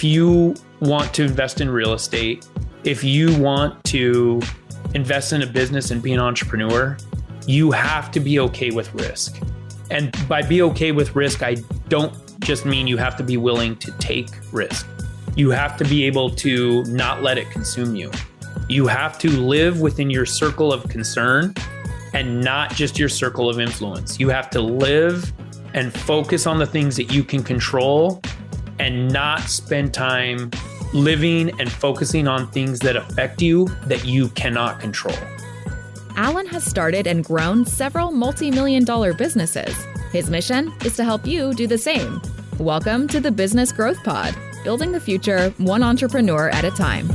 If you want to invest in real estate, if you want to invest in a business and be an entrepreneur, you have to be okay with risk. And by be okay with risk, I don't just mean you have to be willing to take risk. You have to be able to not let it consume you. You have to live within your circle of concern and not just your circle of influence. You have to live and focus on the things that you can control and not spend time living and focusing on things that affect you that you cannot control. Allan has started and grown several multi-million-dollar businesses. His mission is to help you do the same. Welcome to the Business Growth Pod, building the future one entrepreneur at a time.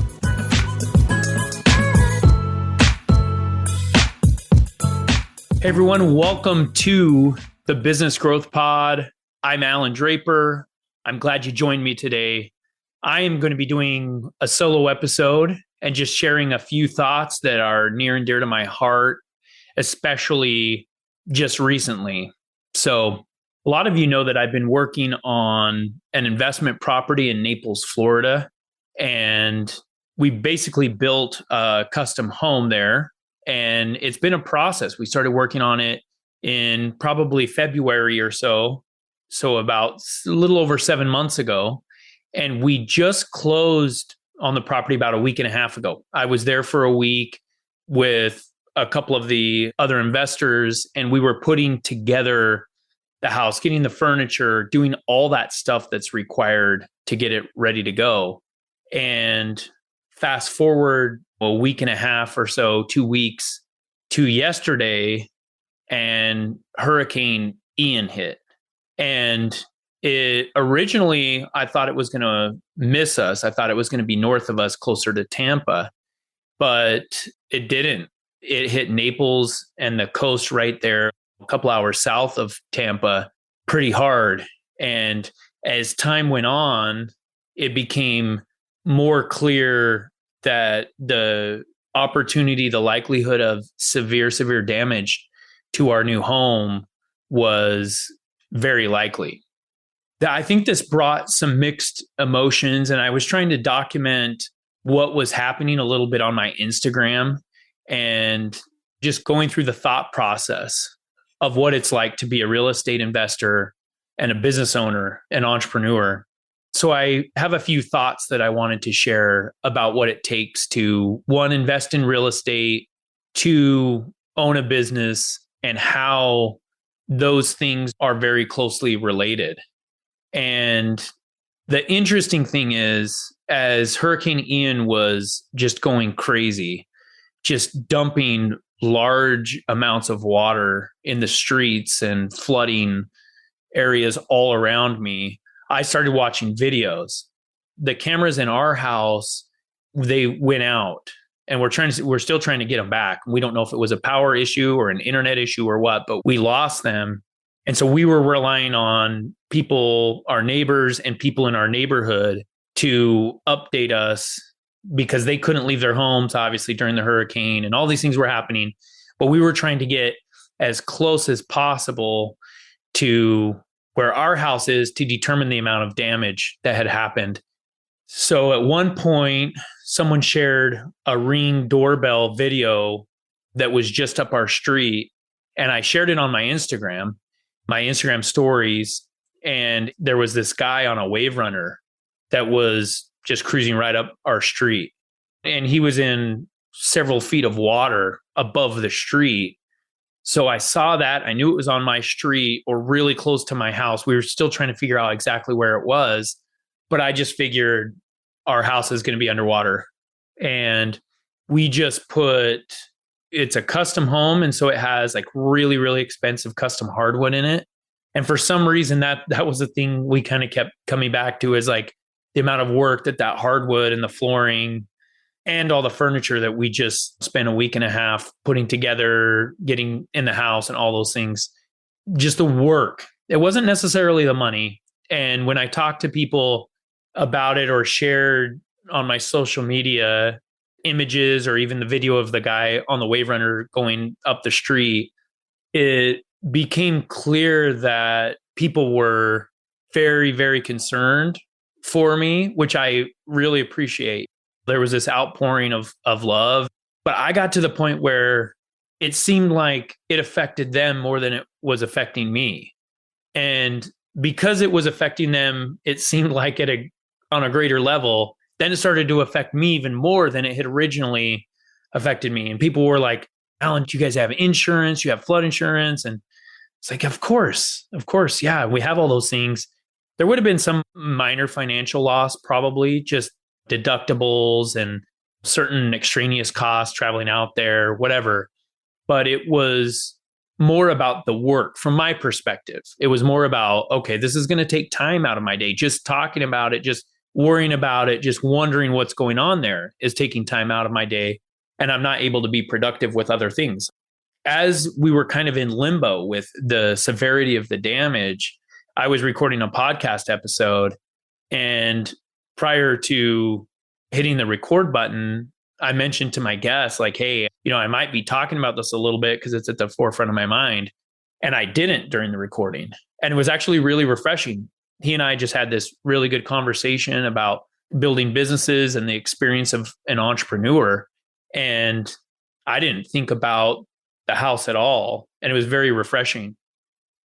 Hey everyone, welcome to the Business Growth Pod. I'm Allan Draper. I'm glad you joined me today. I am going to be doing a solo episode and just sharing a few thoughts that are near and dear to my heart, especially just recently. So a lot of you know that I've been working on an investment property in Naples, Florida, and we basically built a custom home there. And it's been a process. We started working on it in probably February or so about a little over 7 months ago. And we just closed on the property about a week and a half ago. I was there for a week with a couple of the other investors, and we were putting together the house, getting the furniture, doing all that stuff that's required to get it ready to go. And fast forward a week and a half or so, 2 weeks to yesterday, and Hurricane Ian hit. And it originally, I thought it was going to miss us. I thought it was going to be north of us, closer to Tampa, but it didn't. It hit Naples and the coast right there, a couple hours south of Tampa, pretty hard. And as time went on, it became more clear that the opportunity, the likelihood of severe damage to our new home was very likely. I think this brought some mixed emotions, and I was trying to document what was happening a little bit on my Instagram and just going through the thought process of what it's like to be a real estate investor and a business owner, an entrepreneur. So I have a few thoughts that I wanted to share about what it takes to, one, invest in real estate, two, own a business, and how those things are very closely related. And the interesting thing is, as Hurricane Ian was just going crazy, just dumping large amounts of water in the streets and flooding areas all around me, I started watching videos. The cameras in our house, they went out, and we're still trying to get them back. We don't know if it was a power issue or an internet issue or what, but we lost them. And so we were relying on people, our neighbors and people in our neighborhood, to update us because they couldn't leave their homes, obviously, during the hurricane, and all these things were happening. But we were trying to get as close as possible to where our house is to determine the amount of damage that had happened. So at one point, someone shared a Ring doorbell video that was just up our street, and I shared it on my Instagram stories, and there was this guy on a wave runner that was just cruising right up our street. And he was in several feet of water above the street. So I saw that. I knew it was on my street or really close to my house. We were still trying to figure out exactly where it was, but I just figured our house is going to be underwater. And we just it's a custom home. And so it has like really, really expensive custom hardwood in it. And for some reason, that was the thing we kind of kept coming back to, is like the amount of work that hardwood and the flooring and all the furniture that we just spent a week and a half putting together, getting in the house and all those things, just the work. It wasn't necessarily the money. And when I talked to people about it or shared on my social media images or even the video of the guy on the wave runner going up the street, it became clear that people were very, very concerned for me, which I really appreciate. There was this outpouring of love, but I got to the point where it seemed like it affected them more than it was affecting me. And because it was affecting them, it seemed like on a greater level. Then it started to affect me even more than it had originally affected me. And people were like, Allan, do you guys have insurance? You have flood insurance? And it's like, of course. Yeah, we have all those things. There would have been some minor financial loss, probably just deductibles and certain extraneous costs traveling out there, whatever. But it was more about the work from my perspective. It was more about, okay, this is going to take time out of my day. Just talking about it, just worrying about it, just wondering what's going on there is taking time out of my day. And I'm not able to be productive with other things. As we were kind of in limbo with the severity of the damage, I was recording a podcast episode. And prior to hitting the record button, I mentioned to my guests, like, hey, I might be talking about this a little bit because it's at the forefront of my mind. And I didn't during the recording. And it was actually really refreshing. He and I just had this really good conversation about building businesses and the experience of an entrepreneur. And I didn't think about the house at all. And it was very refreshing.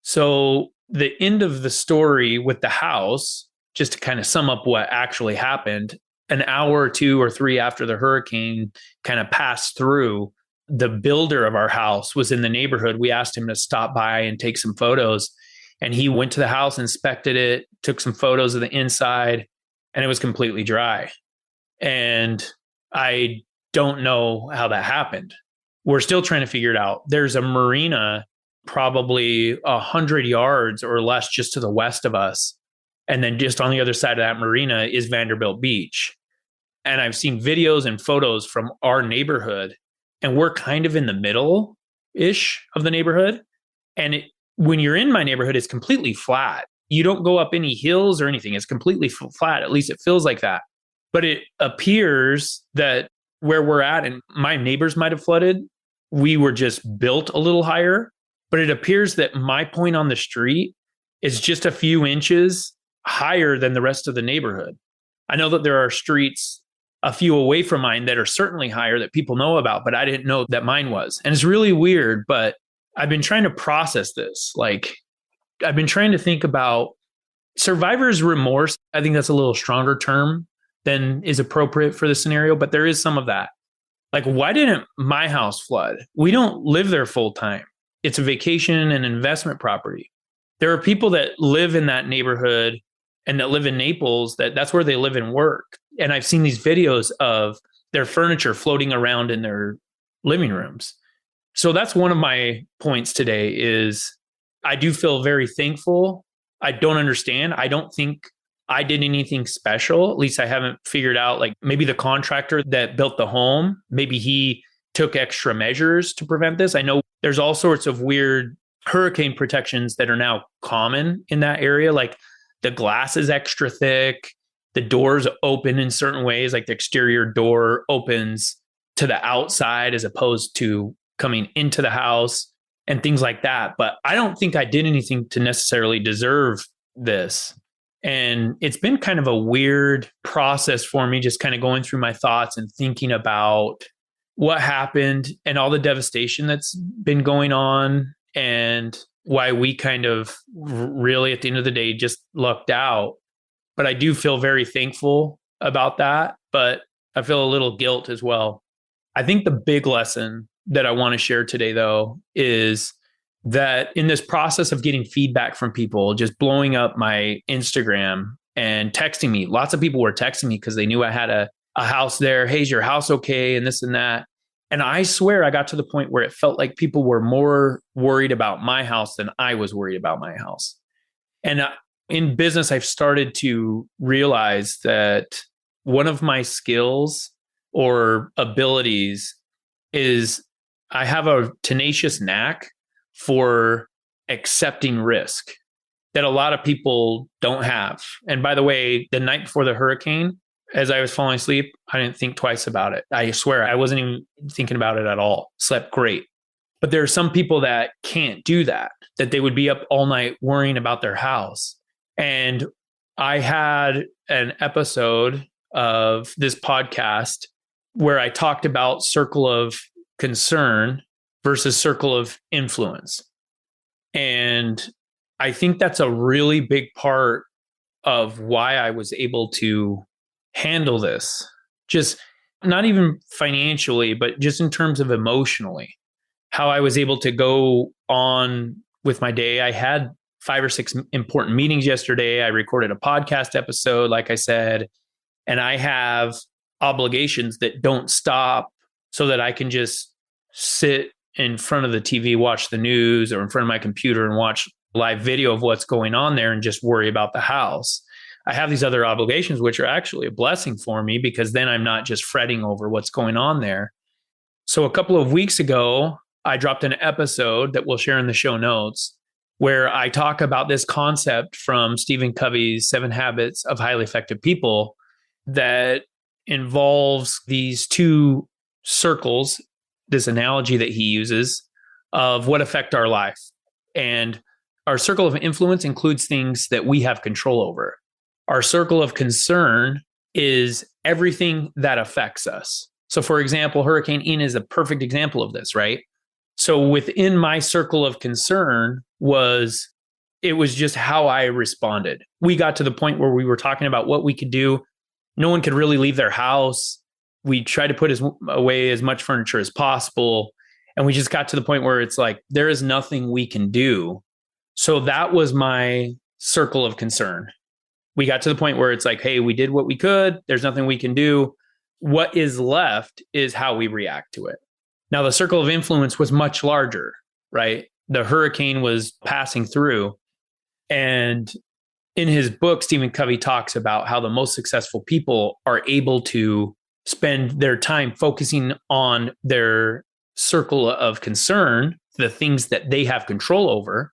So the end of the story with the house, just to kind of sum up what actually happened, an hour or 2 or 3 after the hurricane kind of passed through, the builder of our house was in the neighborhood. We asked him to stop by and take some photos. And he went to the house, inspected it, took some photos of the inside, and it was completely dry. And I don't know how that happened. We're still trying to figure it out. There's a marina probably 100 yards or less just to the west of us. And then just on the other side of that marina is Vanderbilt Beach. And I've seen videos and photos from our neighborhood, and we're kind of in the middle-ish of the neighborhood. And when you're in my neighborhood, it's completely flat. You don't go up any hills or anything. It's completely flat. At least it feels like that. But it appears that where we're at, and my neighbors might have flooded, we were just built a little higher. But it appears that my point on the street is just a few inches higher than the rest of the neighborhood. I know that there are streets a few away from mine that are certainly higher that people know about, but I didn't know that mine was. And it's really weird, but I've been trying to process this. Like, I've been trying to think about survivor's remorse. I think that's a little stronger term than is appropriate for the scenario, but there is some of that. Like, why didn't my house flood? We don't live there full time. It's a vacation and investment property. There are people that live in that neighborhood and that live in Naples, that's where they live and work. And I've seen these videos of their furniture floating around in their living rooms. So that's one of my points today is I do feel very thankful. I don't understand. I don't think I did anything special. At least I haven't figured out, like maybe the contractor that built the home, maybe he took extra measures to prevent this. I know there's all sorts of weird hurricane protections that are now common in that area. Like the glass is extra thick. The doors open in certain ways, like the exterior door opens to the outside as opposed to coming into the house and things like that. But I don't think I did anything to necessarily deserve this. And it's been kind of a weird process for me, just kind of going through my thoughts and thinking about what happened and all the devastation that's been going on and why we kind of really at the end of the day just lucked out. But I do feel very thankful about that, but I feel a little guilt as well. I think the big lesson that I want to share today, though, is that in this process of getting feedback from people, just blowing up my Instagram and texting me, lots of people were texting me because they knew I had a house there. Hey, is your house okay? And this and that. And I swear I got to the point where it felt like people were more worried about my house than I was worried about my house. And in business, I've started to realize that one of my skills or abilities is I have a tenacious knack for accepting risk that a lot of people don't have. And by the way, the night before the hurricane, as I was falling asleep, I didn't think twice about it. I swear I wasn't even thinking about it at all. Slept great. But there are some people that can't do that, that they would be up all night worrying about their house. And I had an episode of this podcast where I talked about circle of concern versus circle of influence. And I think that's a really big part of why I was able to handle this. Just not even financially, but just in terms of emotionally, how I was able to go on with my day. I had 5 or 6 important meetings yesterday. I recorded a podcast episode, like I said, and I have obligations that don't stop so that I can just sit in front of the TV, watch the news, or in front of my computer and watch live video of what's going on there and just worry about the house. I have these other obligations, which are actually a blessing for me because then I'm not just fretting over what's going on there. So a couple of weeks ago, I dropped an episode that we'll share in the show notes where I talk about this concept from Stephen Covey's 7 Habits of Highly Effective People that involves these two circles, this analogy that he uses of what affect our life. And our circle of influence includes things that we have control over. Our circle of concern is everything that affects us. So, for example, Hurricane Ian is a perfect example of this, right? So within my circle of concern it was just how I responded. We got to the point where we were talking about what we could do. No one could really leave their house. We tried to put away as much furniture as possible. And we just got to the point where it's like, there is nothing we can do. So that was my circle of concern. We got to the point where it's like, hey, we did what we could. There's nothing we can do. What is left is how we react to it. Now, the circle of influence was much larger, right? The hurricane was passing through. And in his book, Stephen Covey talks about how the most successful people are able to spend their time focusing on their circle of concern, the things that they have control over.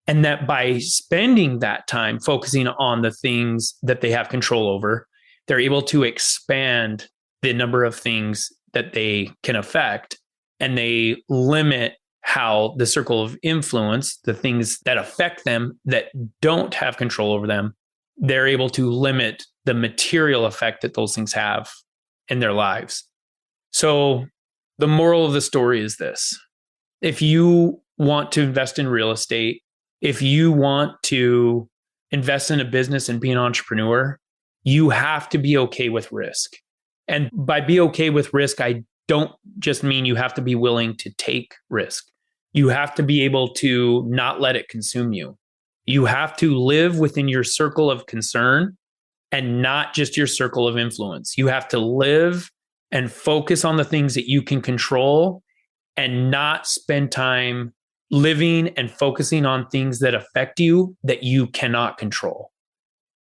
And that by spending that time focusing on the things that they have control over, they're able to expand the number of things that they can affect. And they limit how the circle of influence, the things that affect them that don't have control over them, they're able to limit the material effect that those things have in their lives. So the moral of the story is this. If you want to invest in real estate, if you want to invest in a business and be an entrepreneur, you have to be okay with risk. And by be okay with risk, I don't just mean you have to be willing to take risk. You have to be able to not let it consume you. You have to live within your circle of concern and not just your circle of influence. You have to live and focus on the things that you can control and not spend time living and focusing on things that affect you that you cannot control.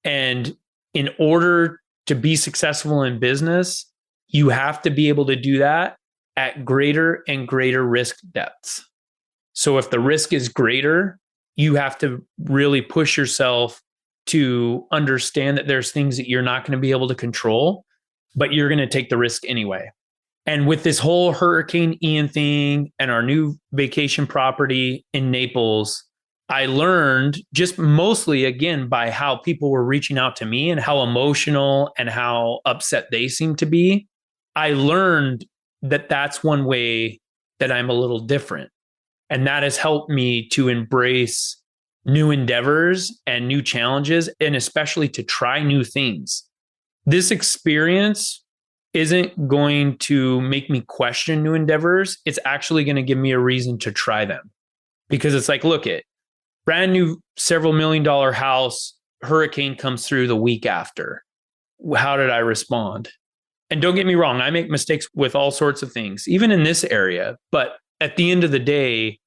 And in order to be successful in business, you have to be able to do that at greater and greater risk depths. So if the risk is greater, you have to really push yourself to understand that there's things that you're not going to be able to control, but you're going to take the risk anyway. And with this whole Hurricane Ian thing and our new vacation property in Naples, I learned just mostly, again, by how people were reaching out to me and how emotional and how upset they seemed to be. I learned that that's one way that I'm a little different. And that has helped me to embrace new endeavors and new challenges, and especially to try new things. This experience isn't going to make me question new endeavors. It's actually going to give me a reason to try them. Because it's like, look it, brand new several $1,000,000 house, hurricane comes through the week after. How did I respond? And don't get me wrong, I make mistakes with all sorts of things, even in this area. But at the end of the day,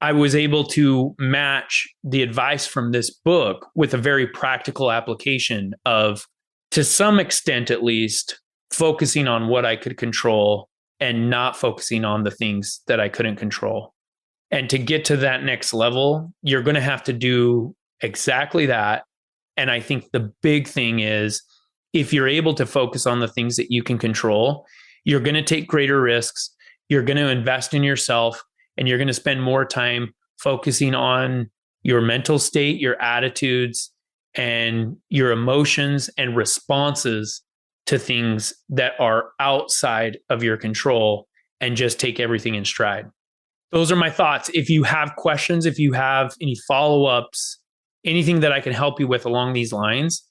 I was able to match the advice from this book with a very practical application of, to some extent at least, focusing on what I could control and not focusing on the things that I couldn't control. And to get to that next level, you're going to have to do exactly that. And I think the big thing is, if you're able to focus on the things that you can control, you're going to take greater risks, you're going to invest in yourself, and you're going to spend more time focusing on your mental state, your attitudes, and your emotions and responses to things that are outside of your control and just take everything in stride. Those are my thoughts. If you have questions, if you have any follow-ups, anything that I can help you with along these lines,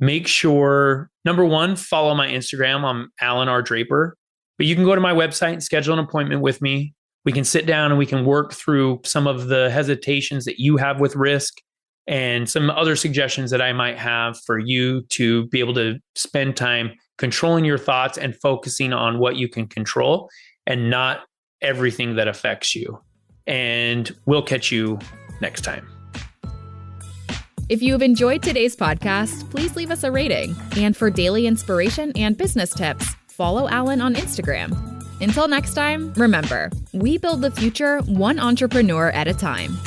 make sure, number one, follow my Instagram. I'm Allan R. Draper. But you can go to my website and schedule an appointment with me. We can sit down and we can work through some of the hesitations that you have with risk and some other suggestions that I might have for you to be able to spend time controlling your thoughts and focusing on what you can control and not everything that affects you. And we'll catch you next time. If you have enjoyed today's podcast, please leave us a rating. And for daily inspiration and business tips, follow Allan on Instagram. Until next time, remember, we build the future one entrepreneur at a time.